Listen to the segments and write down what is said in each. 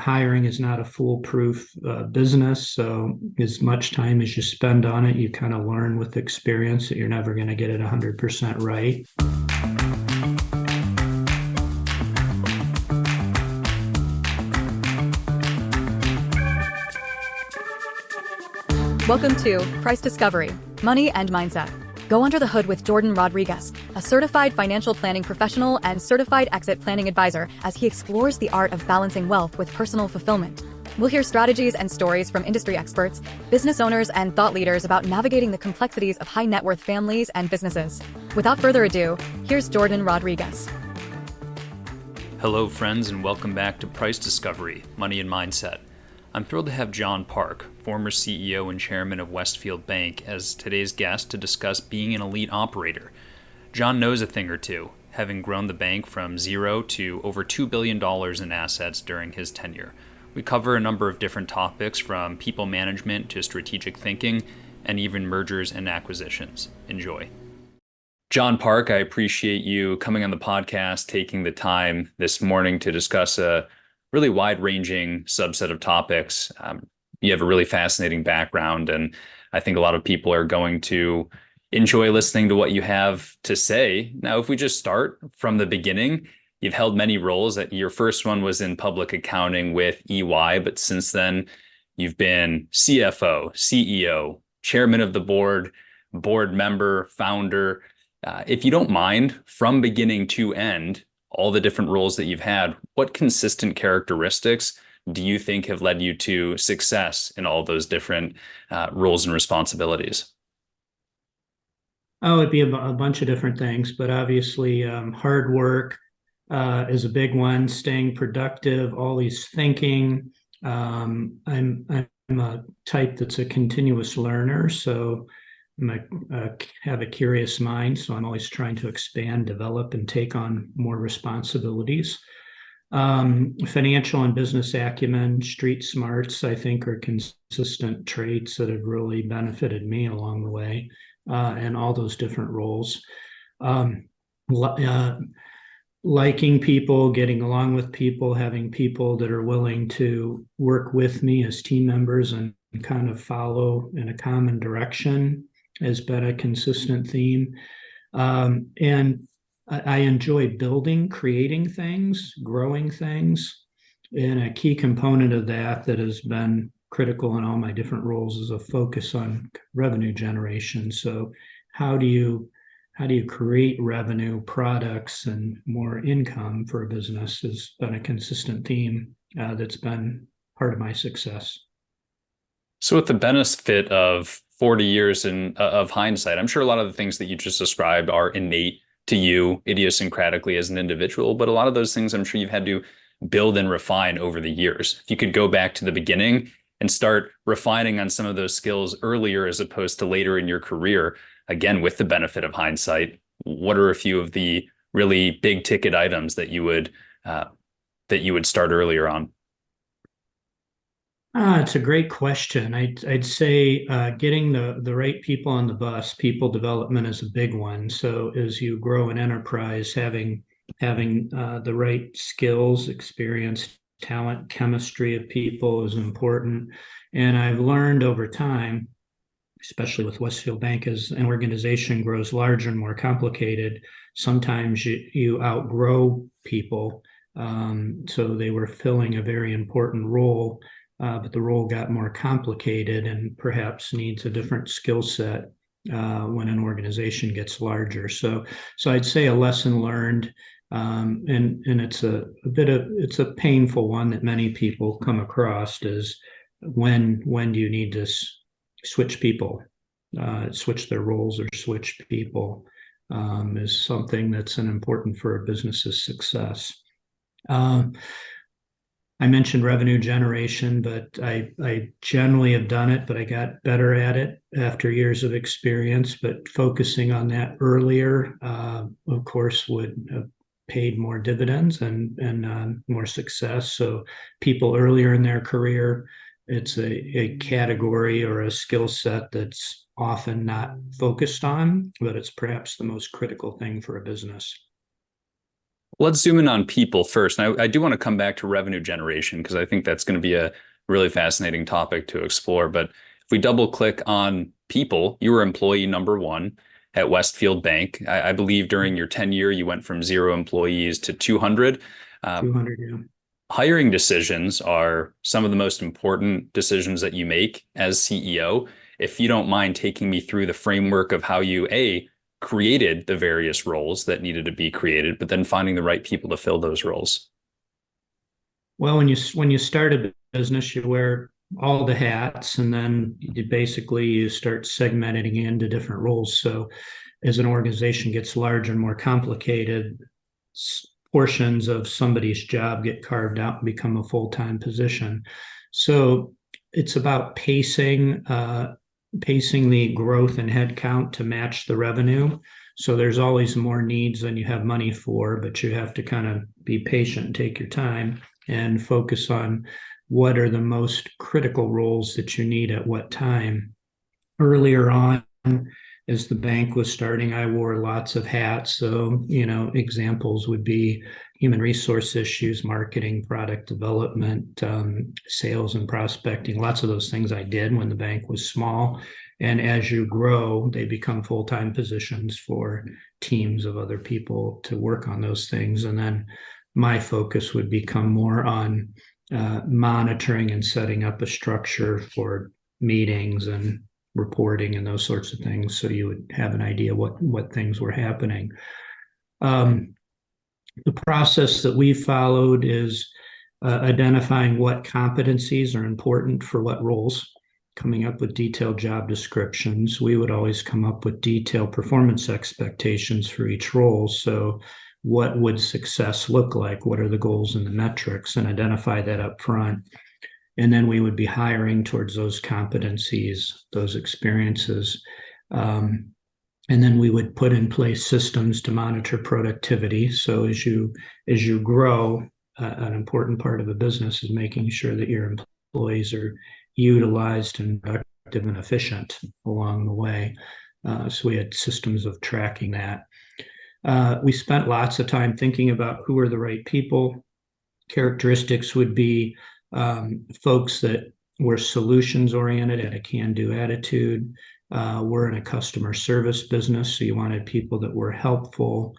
hiring is not a foolproof business. So as much time as you spend on it, you kind of learn with experience that you're never going to get it 100% right. Welcome to Price Discovery, Money and Mindset. Go under the hood with Jordan Rodriguez, a certified financial planning professional and certified exit planning advisor, as he explores the art of balancing wealth with personal fulfillment. We'll hear strategies and stories from industry experts, business owners, and thought leaders about navigating the complexities of high net worth families and businesses. Without further ado, here's Jordan Rodriguez. Hello, friends, and welcome back to Price Discovery, Money and Mindset. I'm thrilled to have Jon Park, former CEO and chairman of Westfield Bank, as today's guest to discuss being an elite operator. Jon knows a thing or two, having grown the bank from zero to over $2 billion in assets during his tenure. We cover a number of different topics, from people management to strategic thinking, and even mergers and acquisitions. Enjoy. Jon Park, I appreciate you coming on the podcast, taking the time this morning to discuss a really wide-ranging subset of topics. You have a really fascinating background, and I think a lot of people are going to enjoy listening to what you have to say. Now, if we just start from the beginning, you've held many roles. Your first one was in public accounting with EY, but since then, you've been CFO, CEO, chairman of the board, board member, founder. If you don't mind, from beginning to end, all the different roles that you've had, what consistent characteristics do you think have led you to success in all those different roles and responsibilities? Oh, it'd be a bunch of different things, but obviously hard work is a big one. Staying productive, always thinking. I'm a type that's a continuous learner, so have a curious mind, so I'm always trying to expand, develop, and take on more responsibilities. Financial and business acumen, street smarts, I think, are consistent traits that have really benefited me along the way in all those different roles. Liking people, getting along with people, having people that are willing to work with me as team members and kind of follow in a common direction has been a consistent theme. And I enjoy building, creating things, growing things. And a key component of that has been critical in all my different roles is a focus on revenue generation. So how do you create revenue, products, and more income for a business has been a consistent theme that's been part of my success. So with the benefit of 40 years of hindsight, I'm sure a lot of the things that you just described are innate to you idiosyncratically as an individual, but a lot of those things I'm sure you've had to build and refine over the years. If you could go back to the beginning and start refining on some of those skills earlier as opposed to later in your career, again, with the benefit of hindsight, what are a few of the really big ticket items that you would start earlier on? It's a great question. I'd say getting the right people on the bus, people development is a big one. So as you grow an enterprise, having the right skills, experience, talent, chemistry of people is important. And I've learned over time, especially with Westfield Bank, as an organization grows larger and more complicated, sometimes you outgrow people. So they were filling a very important role. But the role got more complicated and perhaps needs a different skill set when an organization gets larger. So I'd say a lesson learned, and it's it's a painful one that many people come across, is when do you need to switch people, switch their roles or switch people, is something that's important for a business's success. I mentioned revenue generation, but I generally have done it, but I got better at it after years of experience. But focusing on that earlier, of course, would have paid more dividends and more success. So people earlier in their career, it's a category or a skill set that's often not focused on, but it's perhaps the most critical thing for a business. Let's zoom in on people first. And I do want to come back to revenue generation because I think that's going to be a really fascinating topic to explore. But if we double click on people, you were employee number one at Westfield Bank. I believe during your tenure, you went from 0 employees to 200. 200, yeah. Hiring decisions are some of the most important decisions that you make as CEO. If you don't mind taking me through the framework of how you, created the various roles that needed to be created, but then finding the right people to fill those roles. Well, when you start a business, you wear all the hats, and then you start segmenting into different roles. So as an organization gets larger and more complicated, portions of somebody's job get carved out and become a full-time position. So it's about pacing the growth in headcount to match the revenue. So there's always more needs than you have money for, but you have to kind of be patient and take your time and focus on what are the most critical roles that you need at what time. Earlier on, as the bank was starting, I wore lots of hats. So, examples would be human resource issues, marketing, product development, sales and prospecting, lots of those things I did when the bank was small. And as you grow, they become full-time positions for teams of other people to work on those things. And then my focus would become more on monitoring and setting up a structure for meetings and reporting and those sorts of things, so you would have an idea what things were happening. The process that we followed is identifying what competencies are important for what roles, coming up with detailed job descriptions. We would always come up with detailed performance expectations for each role. So what would success look like? What are the goals and the metrics? And identify that up front. And then we would be hiring towards those competencies, those experiences. And then we would put in place systems to monitor productivity. So as you grow, an important part of a business is making sure that your employees are utilized and productive and efficient along the way. So we had systems of tracking that. We spent lots of time thinking about who are the right people. Characteristics would be folks that were solutions oriented, had a can-do attitude. We're in a customer service business, so you wanted people that were helpful,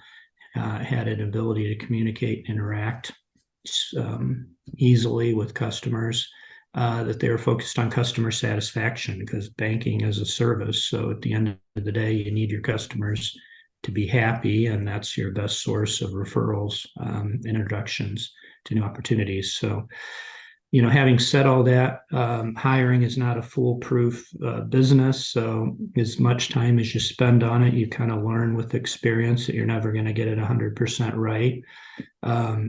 had an ability to communicate, interact easily with customers, that they were focused on customer satisfaction, because banking is a service. So at the end of the day, you need your customers to be happy, and that's your best source of referrals, introductions to new opportunities. So, having said all that, hiring is not a foolproof business. So as much time as you spend on it, you kind of learn with experience that you're never going to get it 100% right.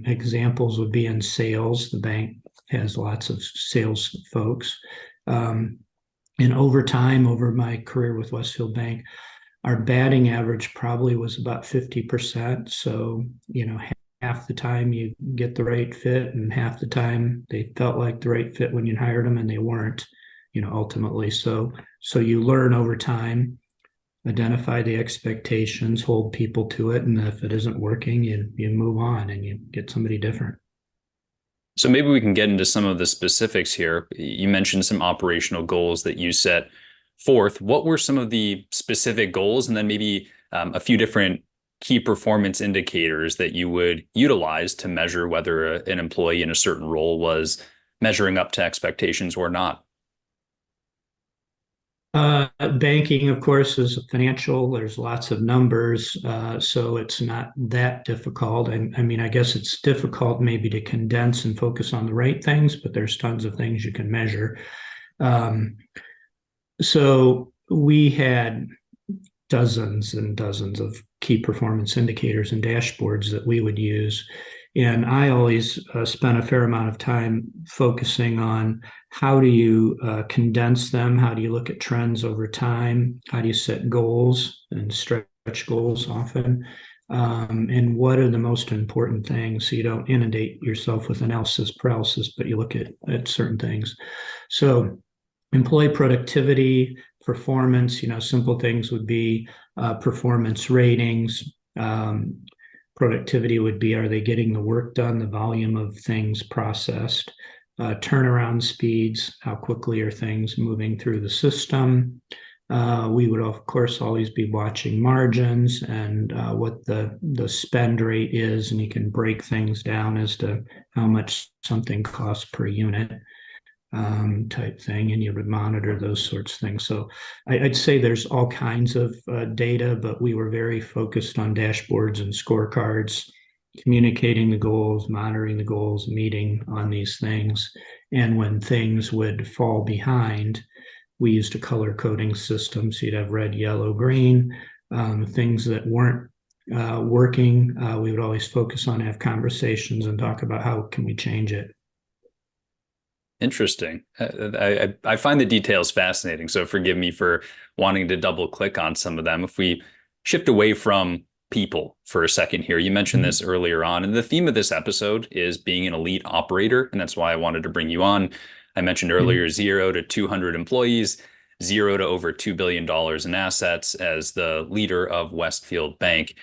Examples would be in sales. The bank has lots of sales folks. And over time, over my career with Westfield Bank, our batting average probably was about 50%. So, half the time you get the right fit, and half the time they felt like the right fit when you hired them and they weren't, ultimately. So you learn over time, identify the expectations, hold people to it. And if it isn't working, you move on and you get somebody different. So maybe we can get into some of the specifics here. You mentioned some operational goals that you set forth. What were some of the specific goals? And then maybe a few different key performance indicators that you would utilize to measure whether an employee in a certain role was measuring up to expectations or not? Banking, of course, is financial. There's lots of numbers, so it's not that difficult. I guess it's difficult maybe to condense and focus on the right things, but there's tons of things you can measure. So we had dozens and dozens of key performance indicators and dashboards that we would use. And I always spent a fair amount of time focusing on how do you condense them? How do you look at trends over time? How do you set goals and stretch goals often? And what are the most important things, so you don't inundate yourself with analysis paralysis, but you look at certain things. So employee productivity, performance, simple things would be performance ratings, productivity would be, are they getting the work done, the volume of things processed, turnaround speeds, how quickly are things moving through the system. We would, of course, always be watching margins and what the spend rate is, and you can break things down as to how much something costs per unit type thing, and you would monitor those sorts of things. So I'd say there's all kinds of data, but we were very focused on dashboards and scorecards, communicating the goals, monitoring the goals, meeting on these things. And when things would fall behind, we used a color coding system. So you'd have red, yellow, green. Things that weren't working, we would always focus on, have conversations and talk about how can we change it. Interesting. I find the details fascinating. So forgive me for wanting to double click on some of them. If we shift away from people for a second here, you mentioned this earlier on, and the theme of this episode is being an elite operator. And that's why I wanted to bring you on. I mentioned earlier 0 to 200 employees, 0 to over $2 billion in assets as the leader of Westfield Bank.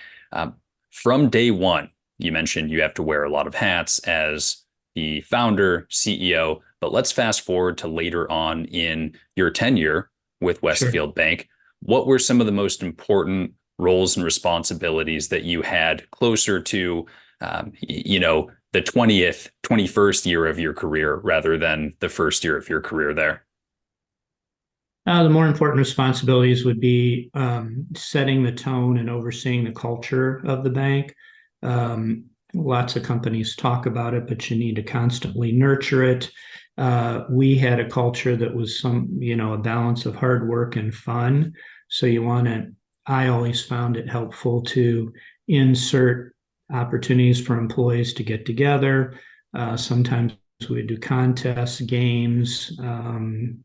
From day one, you mentioned you have to wear a lot of hats as the founder, CEO, but let's fast forward to later on in your tenure with Westfield Bank. What were some of the most important roles and responsibilities that you had closer to, the 21st year of your career rather than the first year of your career there? The more important responsibilities would be setting the tone and overseeing the culture of the bank. Lots of companies talk about it, but you need to constantly nurture it. We had a culture that was a balance of hard work and fun. So I always found it helpful to insert opportunities for employees to get together. Sometimes we do contests, games,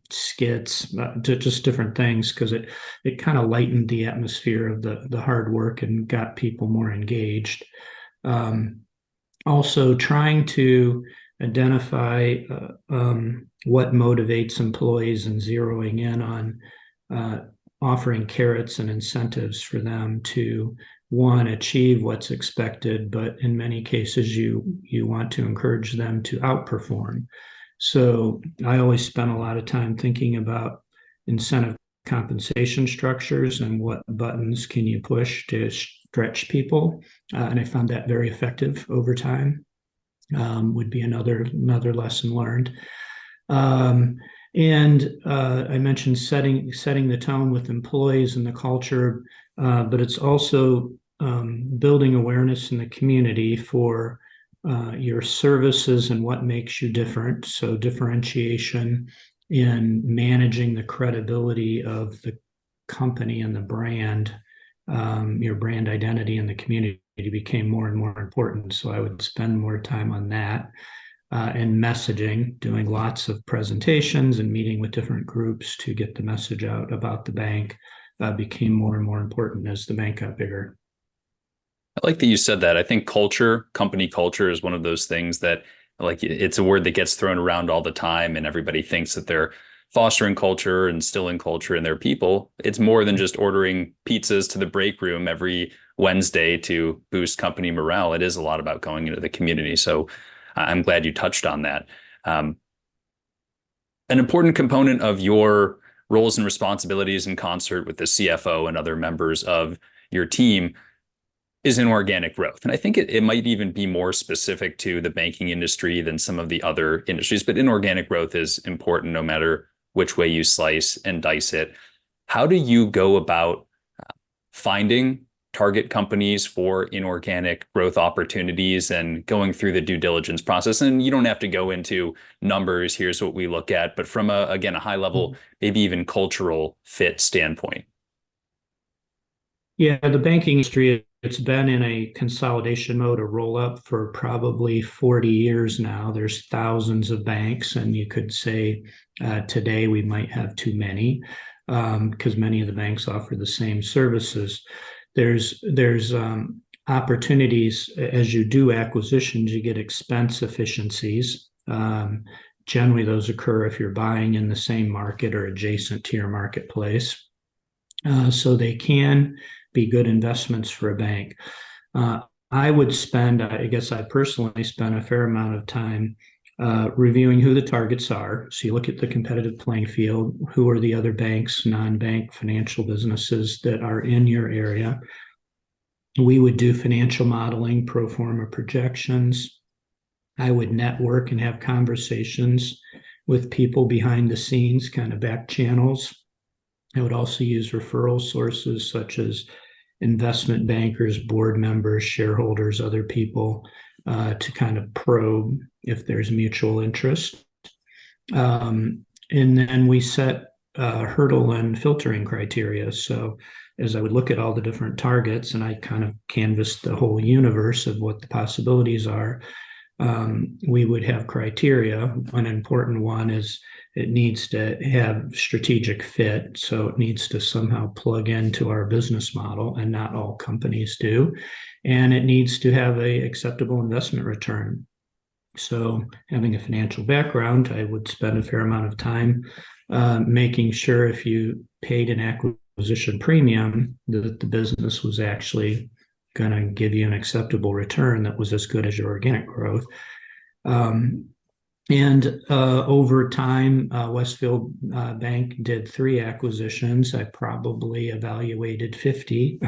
skits, just different things, because it kind of lightened the atmosphere of the hard work and got people more engaged. Also trying to identify what motivates employees and zeroing in on offering carrots and incentives for them to, one, achieve what's expected, but in many cases you want to encourage them to outperform. So I always spent a lot of time thinking about incentive compensation structures and what buttons can you push to stretch people, and I found that very effective over time. Would be another lesson learned. And I mentioned setting the tone with employees and the culture, but it's also building awareness in the community for your services and what makes you different. So differentiation in managing the credibility of the company and the brand, your brand identity in the community became more and more important. So I would spend more time on that. And messaging, doing lots of presentations and meeting with different groups to get the message out about the bank became more and more important as the bank got bigger. I like that you said that. I think company culture is one of those things that, like, it's a word that gets thrown around all the time and everybody thinks that they're fostering culture and instilling culture in their people. It's more than just ordering pizzas to the break room every Wednesday to boost company morale. It is a lot about going into the community. So I'm glad you touched on that. An important component of your roles and responsibilities in concert with the CFO and other members of your team is inorganic growth. And I think it might even be more specific to the banking industry than some of the other industries, but inorganic growth is important no matter which way you slice and dice it. How do you go about finding target companies for inorganic growth opportunities and going through the due diligence process? And you don't have to go into numbers, here's what we look at, but from a high level, maybe even cultural fit standpoint. Yeah, the banking industry, it's been in a consolidation mode, a roll up for probably 40 years now. There's thousands of banks, and you could say today we might have too many because many of the banks offer the same services. There's opportunities as you do acquisitions, you get expense efficiencies. Generally, those occur if you're buying in the same market or adjacent to your marketplace. So they can be good investments for a bank. I would spend, I guess I personally spend a fair amount of time reviewing who the targets are. So you look at the competitive playing field, who are the other banks, non-bank financial businesses that are in your area. We would do financial modeling, pro forma projections. I would network and have conversations with people behind the scenes, kind of back channels. I would also use referral sources such as investment bankers, board members, shareholders, other people to kind of probe if there's mutual interest. And then we set hurdle and filtering criteria. So as I would look at all the different targets and I kind of canvassed the whole universe of what the possibilities are, we would have criteria. An important one is it needs to have strategic fit. So it needs to somehow plug into our business model, and not all companies do. And it needs to have a acceptable investment return. So having a financial background, I would spend a fair amount of time making sure if you paid an acquisition premium that the business was actually going to give you an acceptable return that was as good as your organic growth. And over time, Westfield Bank did 3 acquisitions. I probably evaluated 50.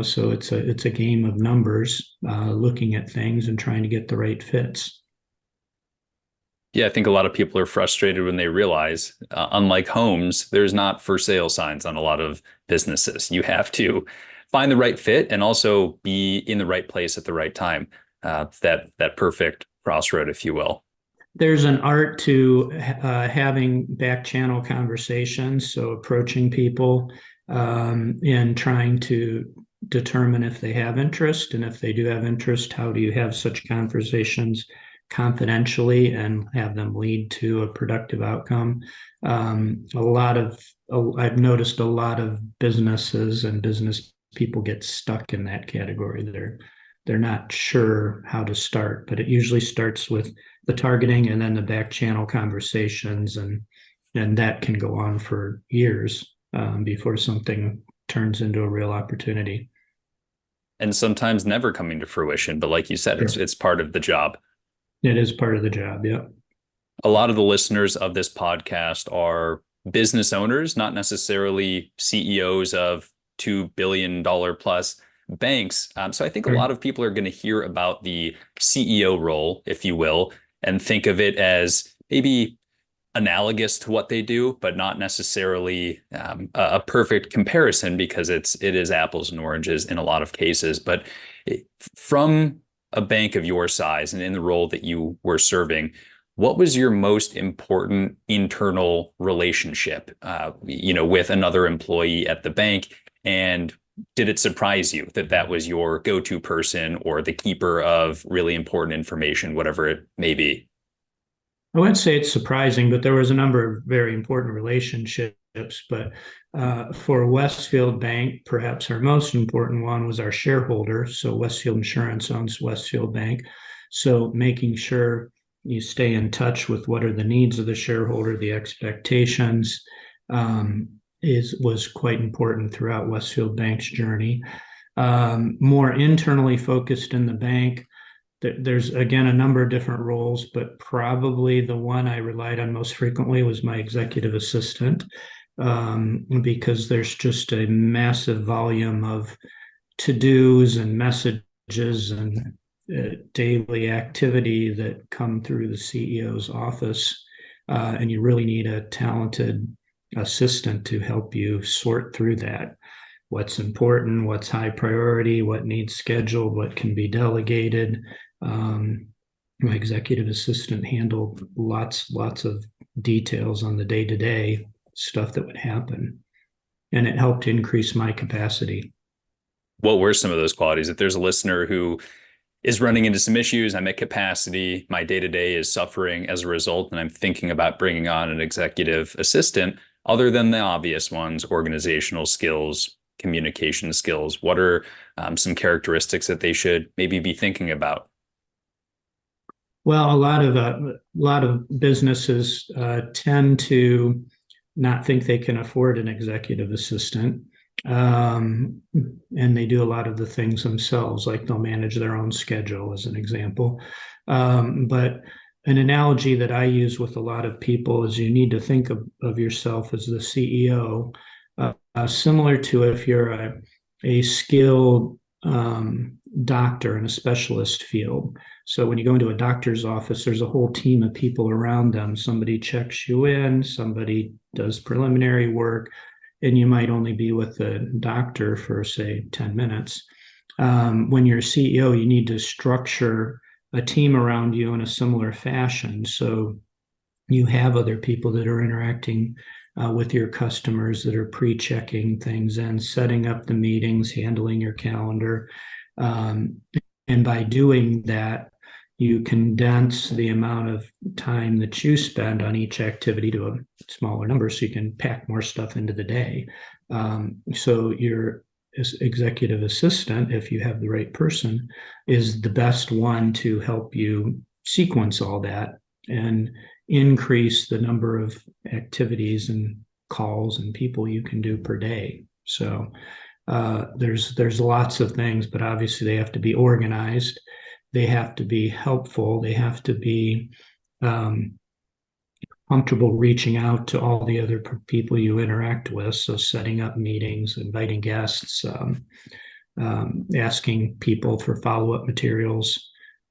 So it's a game of numbers, looking at things and trying to get the right fits. Yeah, I think a lot of people are frustrated when they realize, unlike homes, there's not for sale signs on a lot of businesses. You have to find the right fit and also be in the right place at the right time. That perfect crossroad, if you will. There's an art to having back channel conversations, so approaching people and trying to determine if they have interest, and if they do have interest, how do you have such conversations confidentially and have them lead to a productive outcome. I've noticed a lot of businesses and business people get stuck in that category. They're not sure how to start, but it usually starts with the targeting and then the back channel conversations, and that can go on for years before something turns into a real opportunity. And sometimes never coming to fruition, but like you said, Sure. it's part of the job. It is part of the job, yeah. A lot of the listeners of this podcast are business owners, not necessarily CEOs of $2 billion plus banks. So I think a lot of people are going to hear about the CEO role, if you will, and think of it as maybe analogous to what they do, but not necessarily a perfect comparison, because it is apples and oranges in a lot of cases. But from a bank of your size and in the role that you were serving, what was your most important internal relationship, with another employee at the bank? And did it surprise you that that was your go-to person or the keeper of really important information, whatever it may be? I wouldn't say it's surprising, but there was a number of very important relationships. But for Westfield Bank, perhaps our most important one was our shareholder. So Westfield Insurance owns Westfield Bank. So making sure you stay in touch with what are the needs of the shareholder, the expectations, was quite important throughout Westfield Bank's journey. More internally focused in the bank, there's, again, a number of different roles, but probably the one I relied on most frequently was my executive assistant, because there's just a massive volume of to-dos and messages and daily activity that come through the CEO's office, and you really need a talented assistant to help you sort through that. What's important, what's high priority, what needs scheduled, what can be delegated. My executive assistant handled lots of details on the day-to-day stuff that would happen, and it helped increase my capacity. What were some of those qualities? If there's a listener who is running into some issues, I'm at capacity, my day-to-day is suffering as a result, and I'm thinking about bringing on an executive assistant, other than the obvious ones, organizational skills, communication skills, what are some characteristics that they should maybe be thinking about? Well, a lot of businesses tend to not think they can afford an executive assistant, And they do a lot of the things themselves, like they'll manage their own schedule, as an example. But an analogy that I use with a lot of people is you need to think of yourself as the CEO, similar to if you're a skilled doctor in a specialist field. So when you go into a doctor's office, there's a whole team of people around them. Somebody checks you in, somebody does preliminary work, and you might only be with the doctor for, say, 10 minutes. When you're a CEO, you need to structure a team around you in a similar fashion. So you have other people that are interacting with your customers, that are pre-checking things and setting up the meetings, handling your calendar. And by doing that, you condense the amount of time that you spend on each activity to a smaller number, so you can pack more stuff into the day. So your executive assistant, if you have the right person, is the best one to help you sequence all that and increase the number of activities and calls and people you can do per day. So there's lots of things, but obviously they have to be organized. They have to be helpful. They have to be comfortable reaching out to all the other people you interact with. So setting up meetings, inviting guests, asking people for follow-up materials.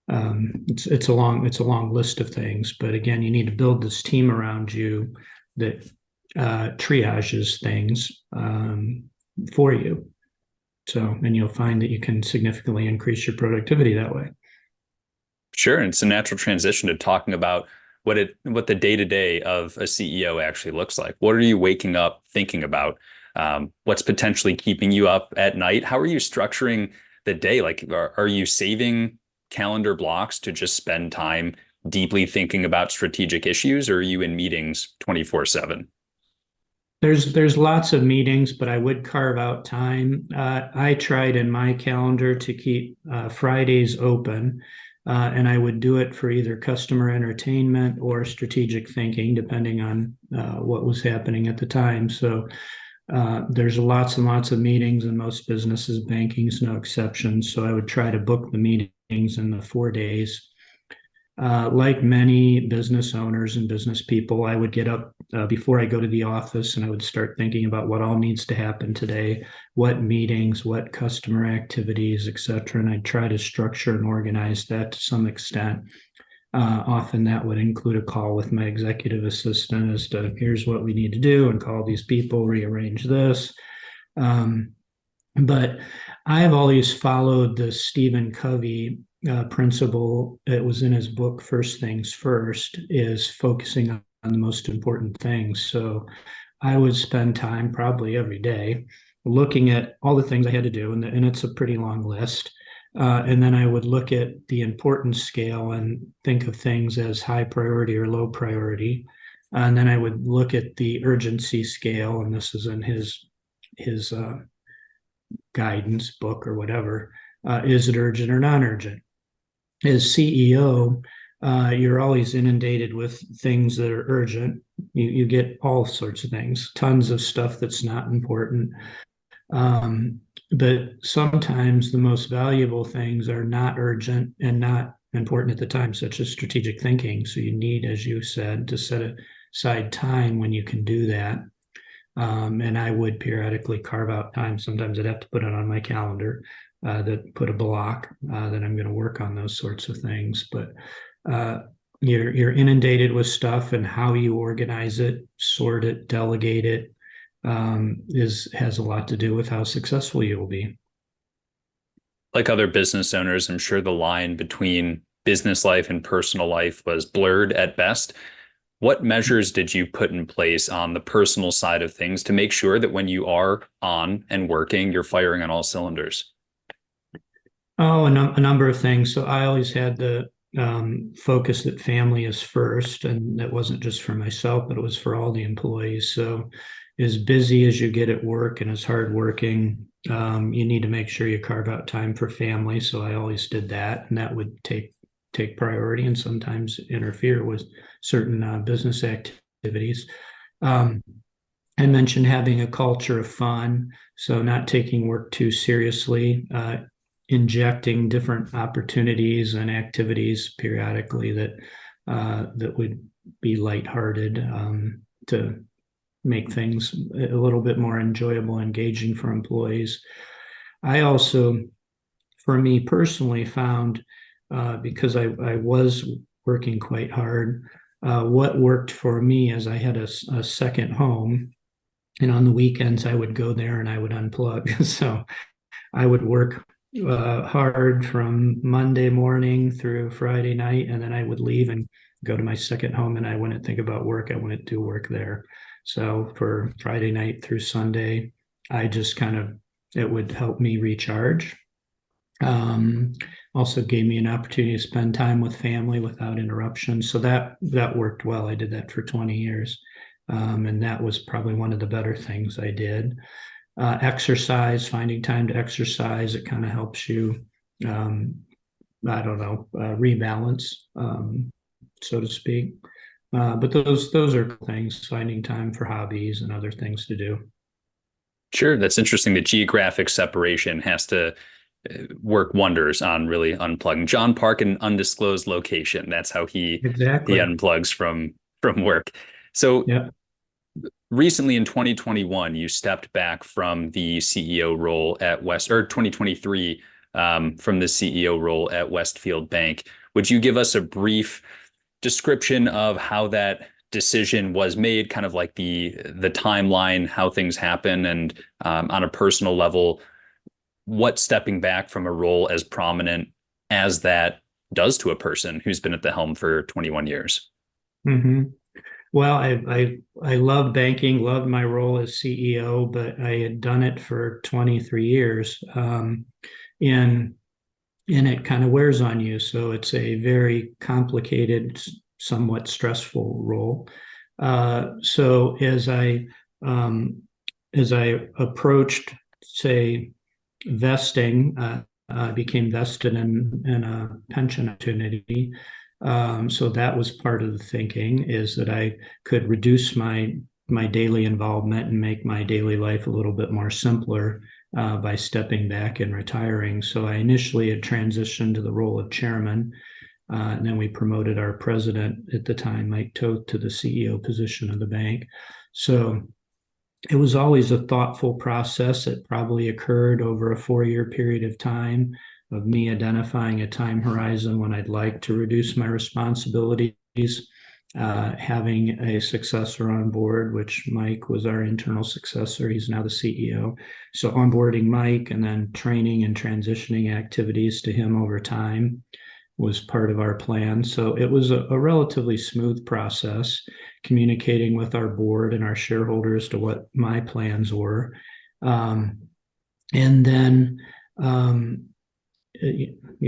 It's a long list of things, but again, you need to build this team around you that triages things for you. So, and you'll find that you can significantly increase your productivity that way. Sure. And it's a natural transition to talking about what the day-to-day of a CEO actually looks like. What are you waking up thinking about? What's potentially keeping you up at night? How are you structuring the day? Like, are you saving calendar blocks to just spend time deeply thinking about strategic issues, or are you in meetings 24/7? There's lots of meetings, but I would carve out time. I tried in my calendar to keep Fridays open, and I would do it for either customer entertainment or strategic thinking, depending on what was happening at the time. So there's lots and lots of meetings in most businesses. Banking is no exception. So I would try to book the meetings in the 4 days. Like many business owners and business people, I would get up before I go to the office, and I would start thinking about what all needs to happen today, what meetings, what customer activities, et cetera. And I'd try to structure and organize that to some extent. Often that would include a call with my executive assistant as to here's what we need to do, and call these people, rearrange this. But I've always followed the Stephen Covey principle. It was in his book, First Things First, is focusing on the most important things. So I would spend time probably every day looking at all the things I had to do, and it's a pretty long list. And then I would look at the importance scale and think of things as high priority or low priority. And then I would look at the urgency scale, and this is in his guidance book or whatever. Is it urgent or non-urgent? As CEO, you're always inundated with things that are urgent. You get all sorts of things, tons of stuff that's not important. But sometimes the most valuable things are not urgent and not important at the time, such as strategic thinking. So you need, as you said, to set aside time when you can do that. And I would periodically carve out time. Sometimes I'd have to put it on my calendar, that put a block that I'm going to work on those sorts of things. But you're inundated with stuff, and how you organize it, sort it, delegate it has a lot to do with how successful you will be. Like other business owners, I'm sure the line between business life and personal life was blurred at best. What measures did you put in place on the personal side of things to make sure that when you are on and working, you're firing on all cylinders? Oh, a number of things. So I always had the focus that family is first, and that wasn't just for myself, but it was for all the employees. So as busy as you get at work and as hardworking, you need to make sure you carve out time for family. So I always did that, and that would take priority and sometimes interfere with certain business activities. And I mentioned having a culture of fun, so not taking work too seriously, injecting different opportunities and activities periodically that would be lighthearted, to make things a little bit more enjoyable, engaging for employees. I also, for me personally, found, because I was working quite hard, what worked for me is I had a second home, and on the weekends I would go there and I would unplug. So I would work hard from Monday morning through Friday night, and then I would leave and go to my second home, and I wouldn't think about work. I wouldn't do work there. So for Friday night through Sunday, I just it would help me recharge. Um, Also gave me an opportunity to spend time with family without interruption. So that worked well. I did that for 20 years. And that was probably one of the better things I did. Exercise, finding time to exercise, it kind of helps you, I don't know, rebalance, so to speak. But those are things, finding time for hobbies and other things to do. Sure, that's interesting. The geographic separation has to work wonders on really unplugging. Jon Park in an undisclosed location. That's how he Exactly. unplugs from work. So Yeah. recently in 2021, you stepped back from the CEO role at or 2023, from the CEO role at Westfield Bank. Would you give us a brief description of how that decision was made, kind of like the timeline, how things happen, and on a personal level, what stepping back from a role as prominent as that does to a person who's been at the helm for 21 years? Hmm. Well, I love banking, loved my role as CEO, but I had done it for 23 years. And and it kind of wears on you. So it's a very complicated, somewhat stressful role. So as I approached, say, vesting, became vested in a pension opportunity. So that was part of the thinking, is that I could reduce my daily involvement and make my daily life a little bit more simpler, by stepping back and retiring. So I initially had transitioned to the role of chairman, and then we promoted our president at the time, Mike Toth, to the CEO position of the bank. So it was always a thoughtful process. It probably occurred over a 4-year period of time, of me identifying a time horizon when I'd like to reduce my responsibilities, having a successor on board, which Mike was our internal successor. He's now the CEO. So onboarding Mike and then training and transitioning activities to him over time was part of our plan. So it was a relatively smooth process, communicating with our board and our shareholders to what my plans were. And then,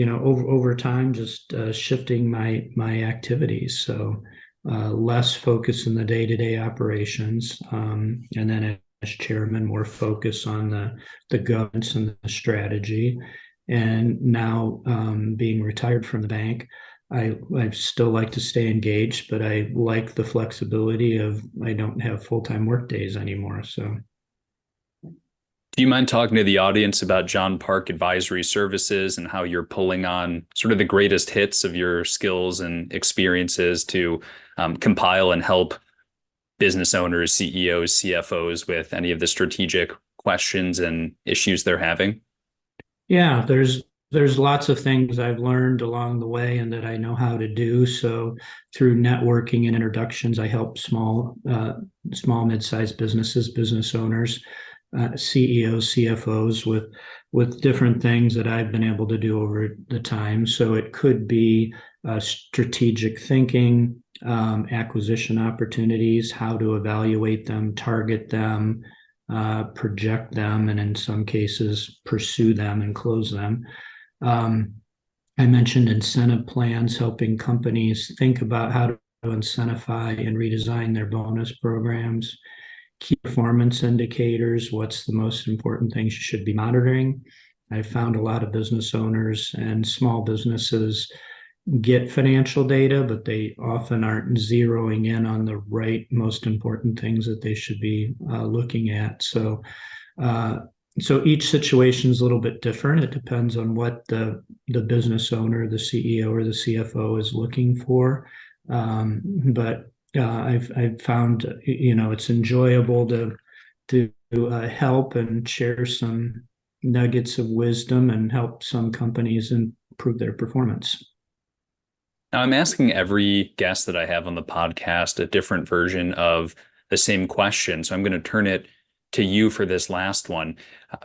over time, just shifting my activities. So less focus in the day-to-day operations, and then as chairman, more focus on the governance and the strategy. And now, being retired from the bank, I still like to stay engaged, but I like the flexibility of, I don't have full-time work days anymore. So Do you mind talking to the audience about Jon Park Advisory Services and how you're pulling on sort of the greatest hits of your skills and experiences to compile and help business owners, CEOs, CFOs with any of the strategic questions and issues they're having? yeah, there's lots of things I've learned along the way and that I know how to do. So through networking and introductions, I help small mid-sized businesses, business owners, CEOs, CFOs with different things that I've been able to do over the time. So it could be strategic thinking, acquisition opportunities, how to evaluate them, target them, project them, and in some cases pursue them and close them. I mentioned incentive plans, helping companies think about how to incentivize and redesign their bonus programs. Key performance indicators, what's the most important things you should be monitoring. I found a lot of business owners and small businesses get financial data, but they often aren't zeroing in on the right, most important things that they should be looking at. Uh, so each situation is a little bit different. It depends on what the business owner, the CEO or the CFO is looking for. But I've found, it's enjoyable to help and share some nuggets of wisdom and help some companies improve their performance. Now, I'm asking every guest that I have on the podcast a different version of the same question. So I'm going to turn it to you for this last one.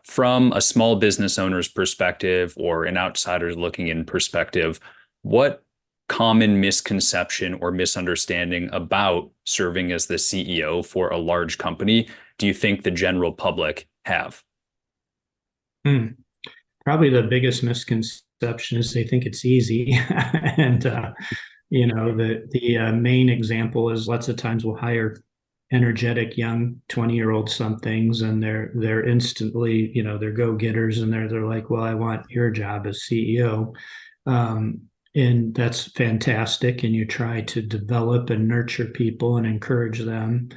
From a small business owner's perspective or an outsider's looking in perspective, what common misconception or misunderstanding about serving as the CEO for a large company do you think the general public have? Hmm. Probably the biggest misconception is they think it's easy. And the main example is lots of times we'll hire energetic young 20-year-old somethings, and they're instantly, they're go-getters, and they're like, well, I want your job as CEO. And that's fantastic. And you try to develop and nurture people and encourage them,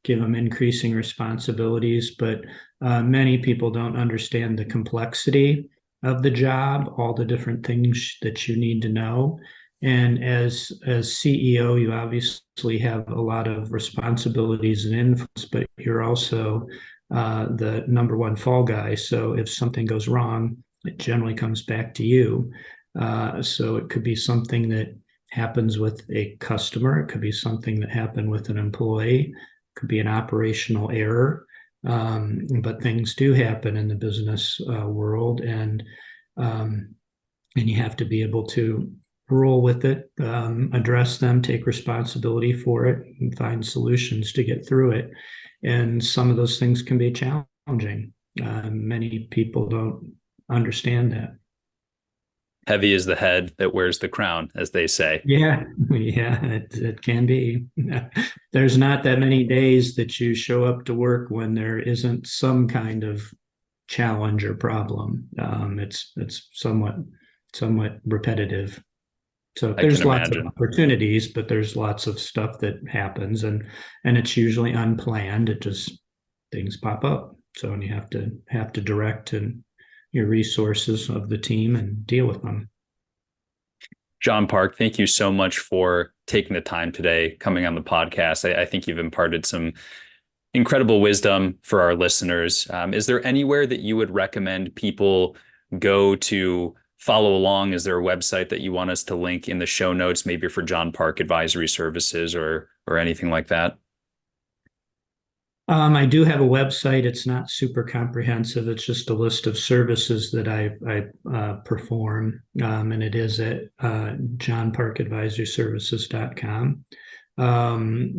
give them increasing responsibilities. But many people don't understand the complexity of the job, all the different things that you need to know. And as CEO, you obviously have a lot of responsibilities and influence, but you're also the number one fall guy. So if something goes wrong, it generally comes back to you. So it could be something that happens with a customer. It could be something that happened with an employee. It could be an operational error. But things do happen in the business world, and you have to be able to roll with it, address them, take responsibility for it, and find solutions to get through it. And some of those things can be challenging. Many people don't understand that. Heavy is the head that wears the crown, as they say. Yeah, it can be. There's not that many days that you show up to work when there isn't some kind of challenge or problem. It's somewhat repetitive. So I can there's lots of imagine. opportunities, but there's lots of stuff that happens, and it's usually unplanned. It just things pop up. So and you have to direct and your resources of the team and deal with them. Jon Park, thank you so much for taking the time today, coming on the podcast. I think you've imparted some incredible wisdom for our listeners. Is there anywhere that you would recommend people go to follow along? Is there a website that you want us to link in the show notes, maybe for Jon Park Advisory Services or anything like that? I do have a website. It's not super comprehensive. It's just a list of services that I perform, and it is at jonparkadvisoryservices.com.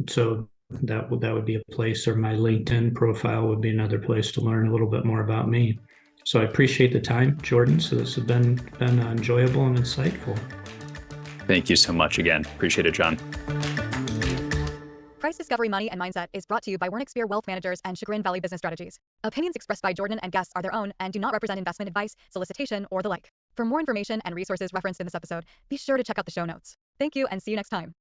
So that would be a place, or my LinkedIn profile would be another place to learn a little bit more about me. So I appreciate the time, Jordan. So this has been enjoyable and insightful. Thank you so much again. Appreciate it, Jon. Price Discovery Money and Mindset is brought to you by Wernick Wealth Managers and Chagrin Valley Business Strategies. Opinions expressed by Jordan and guests are their own and do not represent investment advice, solicitation, or the like. For more information and resources referenced in this episode, be sure to check out the show notes. Thank you and see you next time.